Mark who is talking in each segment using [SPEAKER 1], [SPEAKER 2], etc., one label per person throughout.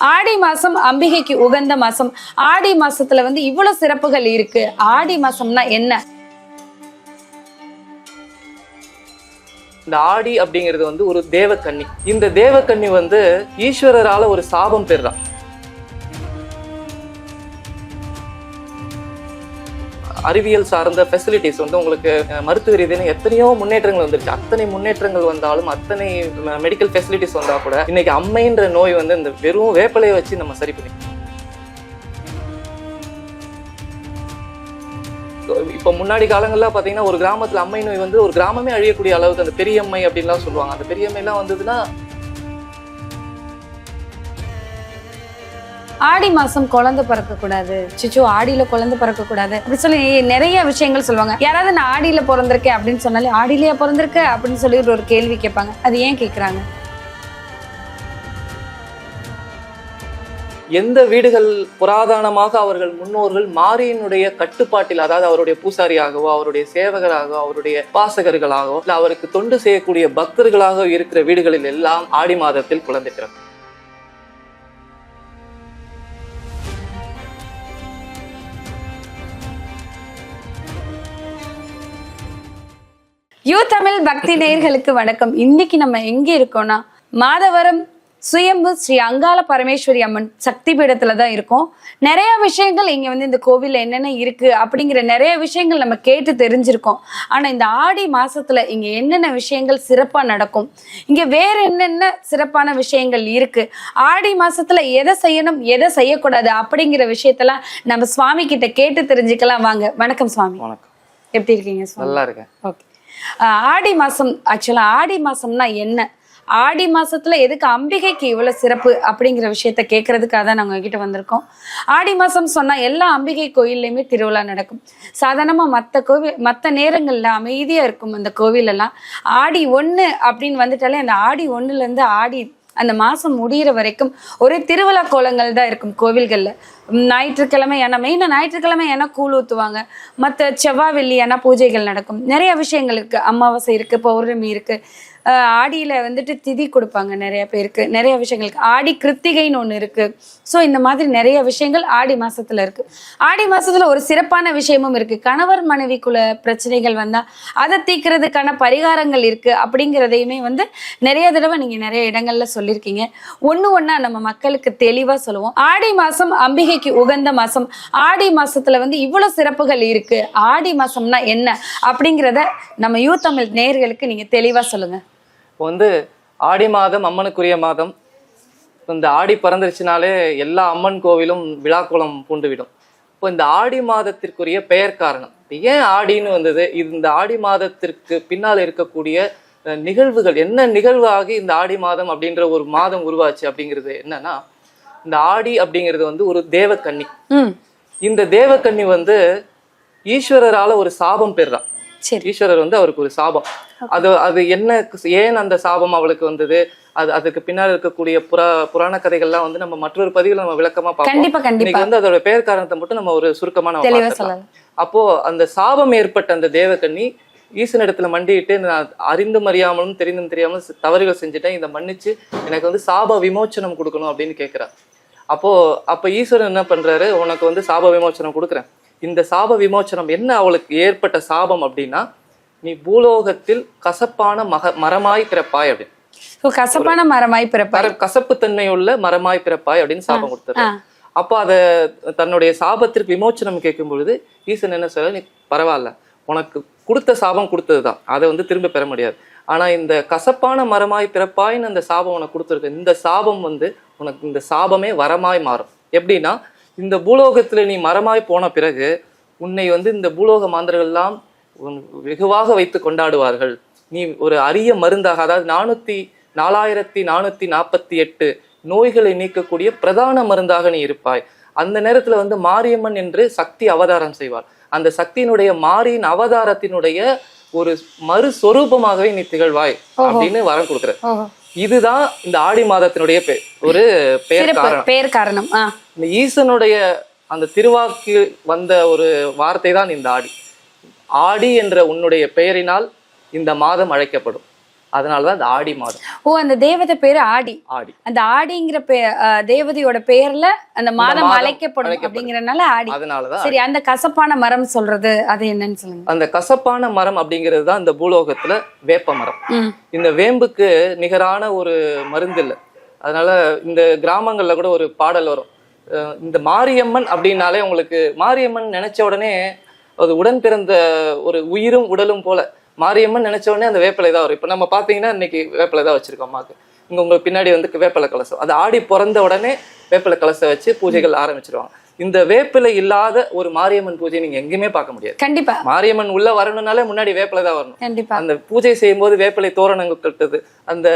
[SPEAKER 1] ஆடி மாசம் அம்பிகைக்கு உகந்த மாசம். ஆடி மாசத்துல இவ்வளவு சிறப்புகள் இருக்கு. ஆடி மாசம்னா என்ன?
[SPEAKER 2] இந்த ஆடி அப்படிங்கிறது ஒரு தேவக்கன்னி. இந்த தேவக்கன்னி ஈஸ்வரரால ஒரு சாபம் பெறுறான். அறிவியல் சார்ந்த ஃபெசிலிட்டிஸ் உங்களுக்கு மருத்துவ ரீதியான எத்தனையோ முன்னேற்றங்கள் வந்துருச்சு. அத்தனை முன்னேற்றங்கள் வந்தாலும், அத்தனை மெடிக்கல் ஃபெசிலிட்டிஸ் வந்தா கூட இன்னைக்கு அம்மைன்ற நோய் இந்த வெறும் வேப்பலையை வச்சு நம்ம சரி பண்ணி. இப்போ முன்னாடி காலங்கள்ல பாத்தீங்கன்னா ஒரு கிராமத்துல அம்மை நோய் ஒரு கிராமமே அழியக்கூடிய அளவுக்கு அந்த பெரியம்மை அப்படின்லாம் சொல்லுவாங்க. அந்த பெரியம்மை எல்லாம் வந்ததுன்னா
[SPEAKER 1] ஆடி மாசம் குழந்தை பிறக்க கூடாது, சிச்சு ஆடியில குழந்தை பிறக்க கூடாது அப்படி சொல்லி நிறைய விஷயங்கள் சொல்லுவாங்க. யாராவது நான் ஆடியில பிறந்திருக்கேன் அப்படின்னு சொன்னாலே ஆடியிலேயே பிறந்திருக்க அப்படின்னு சொல்லி ஒரு கேள்வி கேட்பாங்க. அது ஏன் கேட்கறாங்க?
[SPEAKER 2] எந்த வீடுகள் புராதனமாக அவர்கள் முன்னோர்கள் மாரியினுடைய கட்டுப்பாட்டில், அதாவது அவருடைய பூசாரியாகவோ, அவருடைய சேவகராகவோ, அவருடைய பாசகர்களாகவோ, இல்ல அவருக்கு தொண்டு செய்யக்கூடிய பக்தர்களாக இருக்கிற வீடுகளில் எல்லாம் ஆடி மாதத்தில் குழந்தை பிறக்கும்.
[SPEAKER 1] யூ தமிழ் பக்தி நேயர்களுக்கு வணக்கம். இன்னைக்கு நம்ம எங்க இருக்கோம்னா மாதவரம் சுயம்பு ஸ்ரீ அங்காள பரமேஸ்வரி அம்மன் சக்தி பீடத்துல தான் இருக்கோம். நிறைய விஷயங்கள் இங்க இந்த கோவில்ல என்னென்ன இருக்கு அப்படிங்கிற நிறைய விஷயங்கள் நம்ம கேட்டு தெரிஞ்சிருக்கோம். ஆனா இந்த ஆடி மாசத்துல இங்க என்னென்ன விஷயங்கள் சிறப்பா நடக்கும், இங்க வேற என்னென்ன சிறப்பான விஷயங்கள் இருக்கு, ஆடி மாசத்துல எதை செய்யணும் எதை செய்யக்கூடாது அப்படிங்கிற விஷயத்தெல்லாம் நம்ம சுவாமி கிட்ட கேட்டு தெரிஞ்சுக்கலாம். வாங்க. வணக்கம் சுவாமி.
[SPEAKER 2] வணக்கம்.
[SPEAKER 1] எப்படி இருக்கீங்க?
[SPEAKER 2] நல்லா இருக்கேன்.
[SPEAKER 1] ஓகே. ஆடி மாசம், ஆக்சுவலா ஆடி மாசம்னா என்ன, ஆடி மாசத்துல எதுக்கு அம்பிகைக்கு இவ்வளவு சிறப்பு அப்படிங்கிற விஷயத்த கேட்கறதுக்காக தான் நாங்க கிட்ட வந்திருக்கோம். ஆடி மாசம் சொன்னா எல்லா அம்பிகை கோயில்லையுமே திருவிழா நடக்கும். சாதாரணமா மற்ற நேரங்கள்ல அமைதியா இருக்கும் அந்த கோவில் எல்லாம். ஆடி 1 அப்படின்னு வந்துட்டாலே அந்த ஆடி 1ல இருந்து ஆடி அந்த மாசம் முடிகிற வரைக்கும் ஒரே திருவிழா கோலங்கள் தான் இருக்கும் கோவில்கள்ல. ஞாயிற்றுக்கிழமை ஏன்னா மெயினாக ஞாயிற்றுக்கிழமை ஏன்னா கூழ் ஊற்றுவாங்க. மற்ற செவ்வாய் வெள்ளி ஏன்னா பூஜைகள் நடக்கும். நிறைய விஷயங்கள் இருக்கு. அமாவாசை இருக்கு, பௌர்ணமி இருக்கு, ஆடியில திதி கொடுப்பாங்க நிறைய பேருக்கு. நிறைய விஷயங்களுக்கு ஆடி கிருத்திகைன்னு ஒன்று இருக்கு. ஸோ இந்த மாதிரி நிறைய விஷயங்கள் ஆடி மாசத்துல இருக்கு. ஆடி மாசத்துல ஒரு சிறப்பான விஷயமும் இருக்கு. கணவர் மனைவிக்குள்ள பிரச்சனைகள் வந்தா அதை தீர்க்கிறதுக்கான பரிகாரங்கள் இருக்கு அப்படிங்கிறதையுமே நிறைய தடவை நீங்க நிறைய இடங்கள்ல சொல்லியிருக்கீங்க. ஒண்ணா நம்ம மக்களுக்கு தெளிவா சொல்லுவோம். ஆடி மாசம் அம்பிகைக்கு உகந்த மாசம். ஆடி மாசத்துல இவ்வளவு சிறப்புகள் இருக்கு. ஆடி மாசம்னா என்ன அப்படிங்கிறத நம்ம யூ தமிழ் நேயர்களுக்கு நீங்க தெளிவா சொல்லுங்க.
[SPEAKER 2] ஆடி மாதம் அம்மனுக்குரிய மாதம். இந்த ஆடி பிறந்துருச்சுனாலே எல்லா அம்மன் கோவிலும் விழாக்கோலம் பூண்டுவிடும். இப்போ இந்த ஆடி மாதத்திற்குரிய பெயர் காரணம் ஏன் ஆடின்னு வந்தது, இந்த ஆடி மாதத்திற்கு பின்னால் இருக்கக்கூடிய நிகழ்வுகள் என்ன, நிகழ்வு ஆகி இந்த ஆடி மாதம் அப்படின்ற ஒரு மாதம் உருவாச்சு அப்படிங்கிறது என்னன்னா, இந்த ஆடி அப்படிங்கிறது ஒரு தேவக்கன்னி. இந்த தேவக்கன்னி ஈஸ்வரரால ஒரு சாபம் பெறுறான். ஈஸ்வரர் அவருக்கு ஒரு சாபம். அது என்ன, ஏன் அந்த சாபம் அவளுக்கு வந்தது, அதுக்கு பின்னாடி இருக்கக்கூடிய புராண கதைகள்லாம் நம்ம மற்றொரு பதிவுல நம்ம விளக்கமா பார்ப்போம். அதோட பெயர் காரணத்தை மட்டும் நம்ம ஒரு சுருக்கமான. அப்போ அந்த சாபம் ஏற்பட்ட அந்த தேவக்கன்னி ஈசனிடத்துல மண்டிட்டு, நான் அறிந்தும் அறியாமலும் தெரிந்தும் தெரியாமலும் தவறுகள் செஞ்சுட்டேன், இதை மன்னிச்சு எனக்கு சாப விமோச்சனம் கொடுக்கணும் அப்படின்னு கேட்கிறார். அப்ப ஈஸ்வரன் என்ன பண்றாரு, உனக்கு சாப விமோச்சனம் கொடுக்குறேன். இந்த சாப விமோச்சனம் என்ன அவளுக்கு ஏற்பட்ட சாபம் அப்படின்னா, நீ பூலோகத்தில் கசப்பான மரமாய் பிறப்பாய் அப்படின்னு.
[SPEAKER 1] கசப்பான மரமாய் பிறப்பாய்,
[SPEAKER 2] கசப்பு தன்மையுள்ள மரமாய் பிறப்பாய் அப்படின்னு சாபம் கொடுத்தாரு. அப்போ அத தன்னுடைய சாபத்திற்கு விமோச்சனம் கேட்கும் பொழுது ஈசன் என்ன சொல்ல, நீ பரவாயில்ல, உனக்கு கொடுத்த சாபம் கொடுத்ததுதான், அதை திரும்ப பெற முடியாது. ஆனா இந்த கசப்பான மரமாய் பிறப்பாய்ன்னு அந்த சாபம் உனக்கு கொடுத்துருக்கு. இந்த சாபம் உனக்கு இந்த சாபமே வரமாய் மாறும். எப்படின்னா, இந்த பூலோகத்துல நீ மரமாய் போன பிறகு உன்னை இந்த பூலோக மாந்தர்கள் எல்லாம் வெகுவாக வைத்து கொண்டாடுவார்கள். நீ ஒரு அரிய மருந்தாக, அதாவது 4448 நோய்களை நீக்கக்கூடிய பிரதான மருந்தாக நீ இருப்பாய். அந்த நேரத்துல மாரியம்மன் என்று சக்தி அவதாரம் செய்வாள். அந்த சக்தியினுடைய மாரியின் அவதாரத்தினுடைய ஒரு மறுஸ்வரூபமாகவே நீ திகழ்வாய் அப்படின்னு வரம் கொடுக்குற. இதுதான் இந்த ஆடி மாதத்தினுடைய ஒரு பெயர் காரணம். இந்த ஈசனுடைய அந்த திருவாக்கு வந்த ஒரு வார்த்தை தான் இந்த ஆடி. ஆடி என்ற உன்னுடைய பெயரினால் இந்த மாதம் அழைக்கப்படும். அதனாலதான் இந்த ஆடி மாதம்.
[SPEAKER 1] ஓ, அந்த தேவதை பேரு ஆடி.
[SPEAKER 2] ஆடி,
[SPEAKER 1] அந்த ஆடிங்கிற தேவதையோட பேர்ல அந்த மாதம் அழைக்கப்படும் அப்படிங்கறதுனால ஆடி.
[SPEAKER 2] அதனாலதான்.
[SPEAKER 1] சரி, அந்த கசப்பான மரம் சொல்றது அது என்னன்னு சொல்லுங்க.
[SPEAKER 2] அந்த கசப்பான மரம் அப்படிங்கிறது தான் இந்த பூலோகத்துல வேப்ப மரம். இந்த வேம்புக்கு நிகரான ஒரு மருந்து இல்லை. அதனால இந்த கிராமங்கள்ல கூட ஒரு பாடல் வரும், இந்த மாரியம்மன் அப்படின்னாலே உங்களுக்கு மாரியம்மன் நினைச்ச உடனே அது உடன் பிறந்த ஒரு உயிரும் உடலும் போல. மாரியம்மன் நினைச்ச உடனே அந்த வேப்பிலை தான் வரும். இப்ப நம்ம பாத்தீங்கன்னா இன்னைக்கு வேப்பிலை தான் வச்சிருக்கோம் அம்மாக்கு. இங்க உங்களுக்கு பின்னாடி வந்து வேப்பிலை கலசம், அது ஆடி பிறந்த உடனே வேப்பிலை கலசம் வச்சு பூஜைகள் ஆரம்பிச்சிருவாங்க. இந்த வேப்பிலை இல்லாத ஒரு மாரியம்மன் பூஜை நீங்க எங்கேயுமே பார்க்க முடியாது.
[SPEAKER 1] கண்டிப்பா
[SPEAKER 2] மாரியம்மன் உள்ள வரணும்னாலே முன்னாடி வேப்பிலை தான் வரணும்.
[SPEAKER 1] கண்டிப்பா
[SPEAKER 2] அந்த பூஜை செய்யும் போது வேப்பிலை தோரணங்கள் கட்டுது. அந்த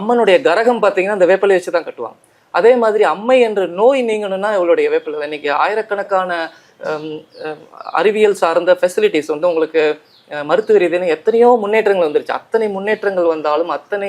[SPEAKER 2] அம்மனுடைய கரகம் பாத்தீங்கன்னா அந்த வேப்பிலை வச்சுதான் கட்டுவாங்க. அதே மாதிரி அம்மை என்ற நோய் நீங்கணும்னா இவளுடைய வேப்பிலை. இன்னைக்கு ஆயிரக்கணக்கான அறிவியல் சார்ந்த ஃபெசிலிட்டிஸ் வந்து உங்களுக்கு மருத்துவ ரீதியான எத்தனையோ முன்னேற்றங்கள் வந்துருச்சு. அத்தனை முன்னேற்றங்கள் வந்தாலும், அத்தனை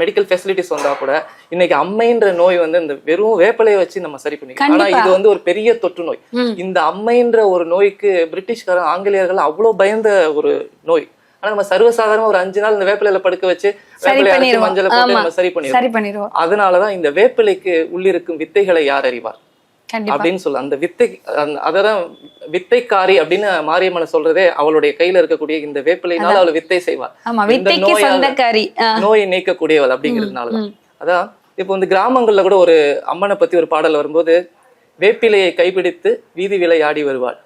[SPEAKER 2] மெடிக்கல் ஃபெசிலிட்டிஸ் வந்தா கூட இன்னைக்கு அம்மைன்ற நோய் வந்து இந்த வெறும் வேப்பிலையை வச்சு நம்ம சரி பண்ணிக்கலாம். ஆனா இது வந்து ஒரு பெரிய தொற்று நோய். இந்த அம்மைன்ற ஒரு நோய்க்கு பிரிட்டிஷ்காரன் ஆங்கிலேயர்கள் அவ்வளவு பயந்த ஒரு நோய். ஆனா நம்ம சர்வசாதாரணமா ஒரு 5 நாள் இந்த வேப்பிலையில படுக்க வச்சு வேப்பிலை மஞ்சள் போட்டு நம்ம சரி பண்ணிடுவோம். அதனாலதான் இந்த வேப்பிலைக்கு உள்ளிருக்கும் வித்தைகளை யார் அறிவார் அப்படின்னு சொல்ல, அந்த வித்தை, அததான் வித்தைக்காரி அப்படின்னு மாரியம்மனை சொல்றதே அவளுடைய கையில இருக்கக்கூடிய இந்த வேப்பிலைனால அவளை வித்தை செய்வார். நோயை நீக்கக்கூடியவள் அப்படிங்கிறதுனாலதான். அதான் இப்போ வந்து கிராமங்கள்ல கூட ஒரு அம்மனை பத்தி ஒரு பாடல் வரும்போது, வேப்பிலையை கைப்பிடித்து வீதி விளையாடி வருவாள்,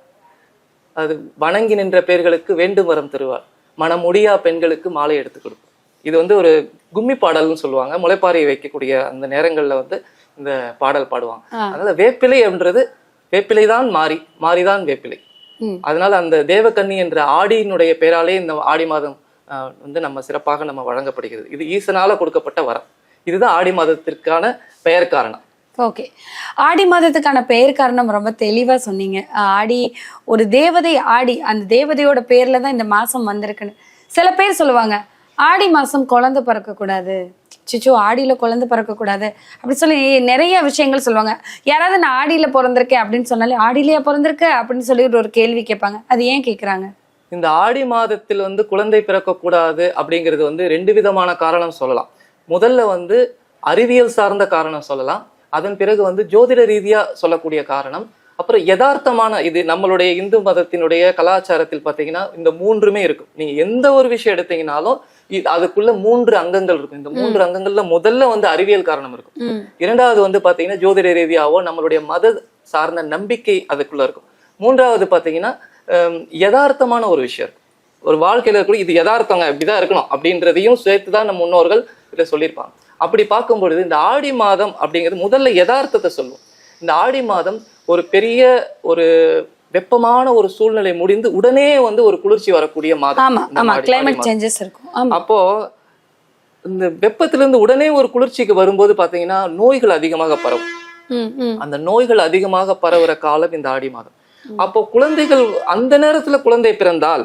[SPEAKER 2] அது வணங்கி நின்ற பேர்களுக்கு வேண்டும் வரம் தருவாள், மனமுடியா பெண்களுக்கு மாலை எடுத்து கொடுக்கும். இது வந்து ஒரு கும்மி பாடல்னு சொல்லுவாங்க. முளைப்பாறையை வைக்கக்கூடிய அந்த நேரங்கள்ல வந்து இந்த பாடல் பாடுவாங்க. அதனால வேப்பிலை என்றது வேப்பிலை தான் மாறிதான் வேப்பிலை. அதனால அந்த தேவகன்னி என்ற ஆடியினுடைய பேராலே இந்த ஆடி மாதம் வந்து நம்ம சிறப்பாக நம்ம வழங்கப்படுகிறது. இது ஈசனால கொடுக்கப்பட்ட வரம். இதுதான் ஆடி மாதத்திற்கான பெயர் காரணம்.
[SPEAKER 1] ஓகே, ஆடி மாதத்துக்கான பெயர் காரணம் ரொம்ப தெளிவா சொன்னீங்க. ஆடி ஒரு தேவதை, ஆடி அந்த தேவதையோட பேர்ல தான் இந்த மாசம் வந்திருக்குன்னு. சில பேர் சொல்லுவாங்க, ஆடி மாசம் குழந்தை பிறக்க கூடாது, சிச்சோ ஆடியில குழந்தை பிறக்க கூடாது அப்படி சொல்லி நிறைய விஷயங்கள் சொல்லுவாங்க. யாராவது நான் ஆடியில பிறந்திருக்கேன் அப்படின்னு சொன்னாலே ஆடியிலேயே பிறந்திருக்க அப்படின்னு சொல்லி ஒரு கேள்வி கேட்பாங்க. அது ஏன் கேட்குறாங்க?
[SPEAKER 2] இந்த ஆடி மாதத்தில் வந்து குழந்தை பிறக்க கூடாது அப்படிங்கிறது வந்து 2 விதமான காரணம் சொல்லலாம். முதல்ல வந்து அறிவியல் சார்ந்த காரணம் சொல்லலாம். அதன் பிறகு வந்து ஜோதிட ரீதியா சொல்லக்கூடிய காரணம். அப்புறம் யதார்த்தமான, இது நம்மளுடைய இந்து மதத்தினுடைய கலாச்சாரத்தில் பார்த்தீங்கன்னா இந்த 3மே இருக்கும். நீங்க எந்த ஒரு விஷயம் எடுத்தீங்கன்னாலும் அதுக்குள்ள 3 அங்கங்கள் இருக்கும். இந்த 3 அங்கங்கள்ல முதல்ல வந்து அறிவியல் காரணம் இருக்கும். இரண்டாவது வந்து பாத்தீங்கன்னா ஜோதிட ரீதியாவோ நம்மளுடைய மத சார்ந்த நம்பிக்கை அதுக்குள்ள இருக்கும். மூன்றாவது பாத்தீங்கன்னா யதார்த்தமான ஒரு விஷயம் இருக்கும். ஒரு வாழ்க்கையில கூட இது யதார்த்தங்க, இப்படிதான் இருக்கணும் அப்படின்றதையும் சேர்த்துதான் நம்ம முன்னோர்கள் இதை சொல்லியிருப்பாங்க. அப்படி பார்க்கும்பொழுது இந்த ஆடி மாதம் அப்படிங்கிறது முதல்ல யதார்த்தத்தை சொல்லும். இந்த ஆடி மாதம் ஒரு பெரிய ஒரு வெப்பமான ஒரு சூழ்நிலை முடிந்து உடனே வந்து ஒரு குளிர்ச்சி வரக்கூடிய மாதம். அப்போ இந்த வெப்பத்திலிருந்து உடனே ஒரு குளிர்ச்சிக்கு வரும்போது பாத்தீங்கன்னா நோய்கள் அதிகமாக பரவும். அந்த நோய்கள் அதிகமாக பரவுற காலம் இந்த ஆடி மாதம். அப்போ குழந்தைகள் அந்த நேரத்துல குழந்தை பிறந்தால்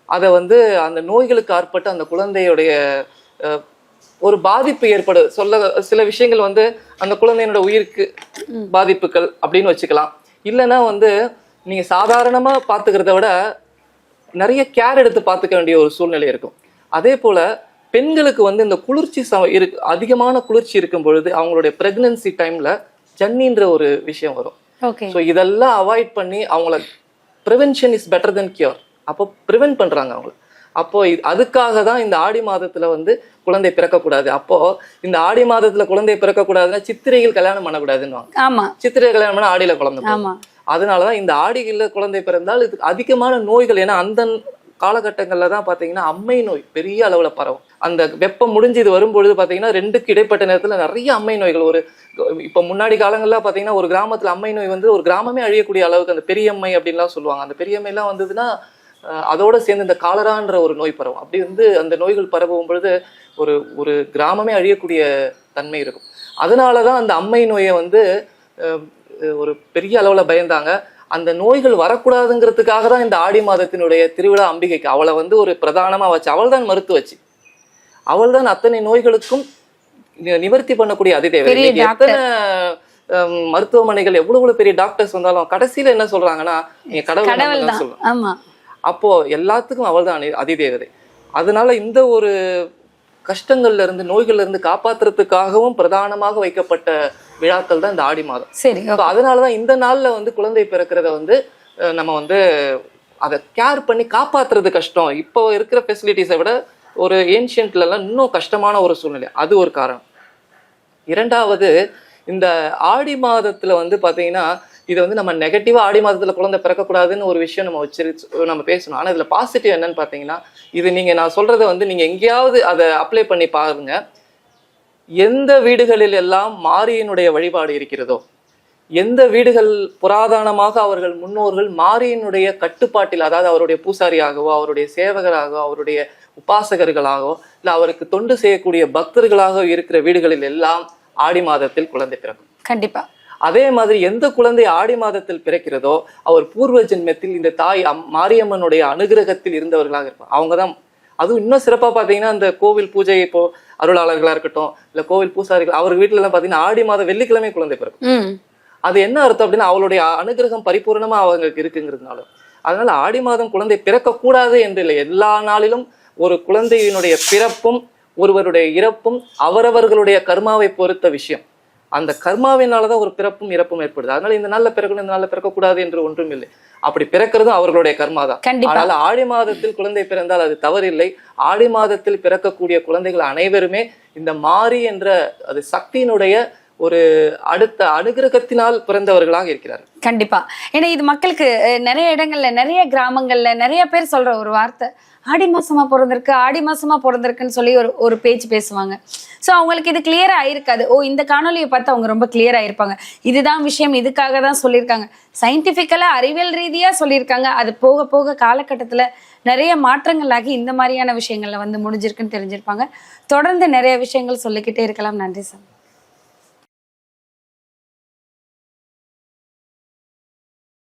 [SPEAKER 2] அதை வந்து அந்த நோய்களுக்கு ஆட்பட்டு அந்த குழந்தையுடைய ஒரு பாதிப்பு ஏற்படு சில விஷயங்கள் வந்து அந்த குழந்தையினோட உயிருக்கு பாதிப்புகள் அப்படின்னு வச்சுக்கலாம். இல்லைன்னா வந்து நீங்க சாதாரணமா பாத்துக்கிறத விட நிறைய கேர் எடுத்து பாத்துக்க வேண்டிய ஒரு சூழ்நிலை இருக்கும். அதே போல பெண்களுக்கு வந்து இந்த குளிர்ச்சி அதிகமான குளிர்ச்சி இருக்கும் பொழுது அவங்களுடைய பிரெக்னன்சி டைம்ல ஜன்னின்ற ஒரு விஷயம் வரும். ஸோ இதெல்லாம் அவாய்ட் பண்ணி அவங்கள prevention is better then cure. அப்போ ப்ரிவென்ட் பண்றாங்க அவங்கள. அப்போ அதுக்காக தான் இந்த ஆடி மாதத்துல வந்து குழந்தை பிறக்கக்கூடாது. அப்போ இந்த ஆடி மாதத்துல குழந்தை பிறக்கக்கூடாதுன்னா சித்திரையில் கல்யாணம் பண்ணக்கூடாதுன்னு. சித்திரை கல்யாணம் பண்ண ஆடியில குழந்தை. அதனாலதான் இந்த ஆடியில குழந்தை பிறந்தால் இது அதிகமான நோய்கள். ஏன்னா அந்த காலகட்டங்கள்ல தான் பாத்தீங்கன்னா அம்மை நோய் பெரிய அளவுல பரவும். அந்த வெப்பம் முடிஞ்சு இது வரும்பொழுது பாத்தீங்கன்னா 2க்கு இடைப்பட்ட நேரத்துல நிறைய அம்மை நோய்கள். இப்ப முன்னாடி காலங்கள்ல பாத்தீங்கன்னா ஒரு கிராமத்துல அம்மை நோய் வந்து ஒரு கிராமமே அழியக்கூடிய அளவுக்கு அந்த பெரியம்மை அப்படின்லாம் சொல்லுவாங்க. அந்த பெரியம்மை எல்லாம் வந்ததுன்னா அதோட சேர்ந்து இந்த காலரான்ற ஒரு நோய் பரவும். அப்படி வந்து அந்த நோய்கள் பரவும் பொழுது ஒரு கிராமமே அழியக்கூடிய தன்மை இருக்கும். அதனாலதான் அந்த அம்மை நோயை வந்து ஒரு பெரிய அளவுல பயந்தாங்க. அந்த நோய்கள் வரக்கூடாதுங்கிறதுக்காக தான் இந்த ஆடி மாதத்தினுடைய திருவிழா அம்பிகைக்கு அவளை வந்து ஒரு பிரதானமா வச்சு அவள் தான் மருத்துவச்சு. அவள் தான் அத்தனை நோய்களுக்கும் நிவர்த்தி பண்ணக்கூடிய அதிதேவதை. எத்தனை மருத்துவமனைகள் எவ்வளவு பெரிய டாக்டர்ஸ் வந்தாலும் கடைசியில என்ன சொல்றாங்கன்னா நீங்க கடவுள் தான் சொல்லுவாங்க. அப்போ எல்லாத்துக்கும் அவள் தான் அதிதேவதை. அதனால இந்த ஒரு கஷ்டங்கள்ல இருந்து நோய்கள்ல இருந்து காப்பாத்துறதுக்காகவும் பிரதானமாக வைக்கப்பட்ட விழாக்கள் தான் இந்த ஆடி மாதம்.
[SPEAKER 1] சரி.
[SPEAKER 2] So அதனாலதான் இந்த நாள்ல வந்து குழந்தை பிறக்கிறத வந்து நம்ம வந்து அதை கேர் பண்ணி காப்பாத்துறது கஷ்டம். இப்போ இருக்கிற ஃபெசிலிட்டிஸை விட ஒரு ஏன்ஷியன்ட்ல எல்லாம் இன்னும் கஷ்டமான ஒரு சூழ்நிலை, அது ஒரு காரணம். இரண்டாவது, இந்த ஆடி மாதத்துல வந்து பாத்தீங்கன்னா இது வந்து நம்ம நெகட்டிவா ஆடி மாதத்துல குழந்தை பிறக்கக்கூடாதுன்னு ஒரு விஷயம் நம்ம பேசணும். ஆனா இதுல பாசிட்டிவ் என்னன்னு பாத்தீங்கன்னா, இது நான் சொல்றதை வந்து நீங்க எங்கேயாவது அதை அப்ளை பண்ணி பாருங்க. எந்த வீடுகளில் எல்லாம் மாரியினுடைய வழிபாடு இருக்கிறதோ, எந்த வீடுகள் புராதனமாக அவர்கள் முன்னோர்கள் மாரியினுடைய கட்டுப்பாட்டில், அதாவது அவருடைய பூசாரியாகவோ அவருடைய சேவகராகவோ அவருடைய உபாசகர்களாகவோ இல்லை அவருக்கு தொண்டு செய்யக்கூடிய பக்தர்களாக இருக்கிற வீடுகளில் எல்லாம் ஆடி மாதத்தில் குழந்தை பிறக்கும்.
[SPEAKER 1] கண்டிப்பா.
[SPEAKER 2] அதே மாதிரி எந்த குழந்தை ஆடி மாதத்தில் பிறக்கிறதோ அவர் பூர்வ ஜென்மத்தில் இந்த தாய் மாரியம்மனுடைய அனுகிரகத்தில் இருந்தவர்களாக இருப்பாங்க. அவங்கதான். அதுவும் இன்னும் சிறப்பா பாத்தீங்கன்னா இந்த கோவில் பூஜை இப்போ அருளாளர்களா இருக்கட்டும் இல்ல கோவில் பூசாரிகள் அவர் வீட்டுல எல்லாம் பாத்தீங்கன்னா ஆடி மாதம் வெள்ளிக்கிழமை குழந்தை பிறக்கும். அது என்ன அர்த்தம் அப்படின்னா அவளுடைய அனுகிரகம் பரிபூர்ணமா அவங்களுக்கு இருக்குங்கிறதுனால. அதனால ஆடி மாதம் குழந்தை பிறக்க கூடாது என்று இல்லை, எல்லா நாளிலும் ஒரு குழந்தையினுடைய பிறப்பும் ஒருவருடைய இறப்பும் அவரவர்களுடைய கர்மாவை பொறுத்த விஷயம். அந்த கர்மாவினாலதான் ஒரு பிறப்பும் இறப்பும் ஏற்படுது. அதனால இந்த நாள்ல பிறக்கணும் இந்த நாள்ல பிறக்கக்கூடாது என்று ஒன்றும் இல்லை. அப்படி பிறக்கிறதும் அவர்களுடைய கர்மா தான். அதனால ஆடி மாதத்தில் குழந்தை பிறந்தால் அது தவறில்லை. ஆடி மாதத்தில் பிறக்கக்கூடிய குழந்தைகள் அனைவருமே இந்த மாரி என்ற அது சக்தியினுடைய ஒரு அடுத்த அனுகிரகத்தினால் பிறந்தவர்களாக இருக்கிறார்.
[SPEAKER 1] கண்டிப்பா. ஏன்னா இது மக்களுக்கு நிறைய இடங்கள்ல நிறைய கிராமங்கள்ல நிறைய பேர் சொல்ற ஒரு வார்த்தை, ஆடி மாசமா பிறந்திருக்கு ஆடி மாசமா பிறந்திருக்குன்னு சொல்லி ஒரு பேச்சு பேசுவாங்க. ஸோ அவங்களுக்கு இது கிளியரா ஆயிருக்காது. இந்த காணொலியை பார்த்து அவங்க ரொம்ப கிளியரா இருப்பாங்க, இதுதான் விஷயம், இதுக்காக தான் சொல்லியிருக்காங்க, சயின்டிபிக்கலா அறிவியல் ரீதியா சொல்லியிருக்காங்க. அது போக போக காலகட்டத்துல நிறைய மாற்றங்கள் ஆகி இந்த மாதிரியான விஷயங்கள்ல வந்து முடிஞ்சிருக்குன்னு தெரிஞ்சிருப்பாங்க. தொடர்ந்து நிறைய விஷயங்கள் சொல்லிக்கிட்டே இருக்கலாம். நன்றி சார்.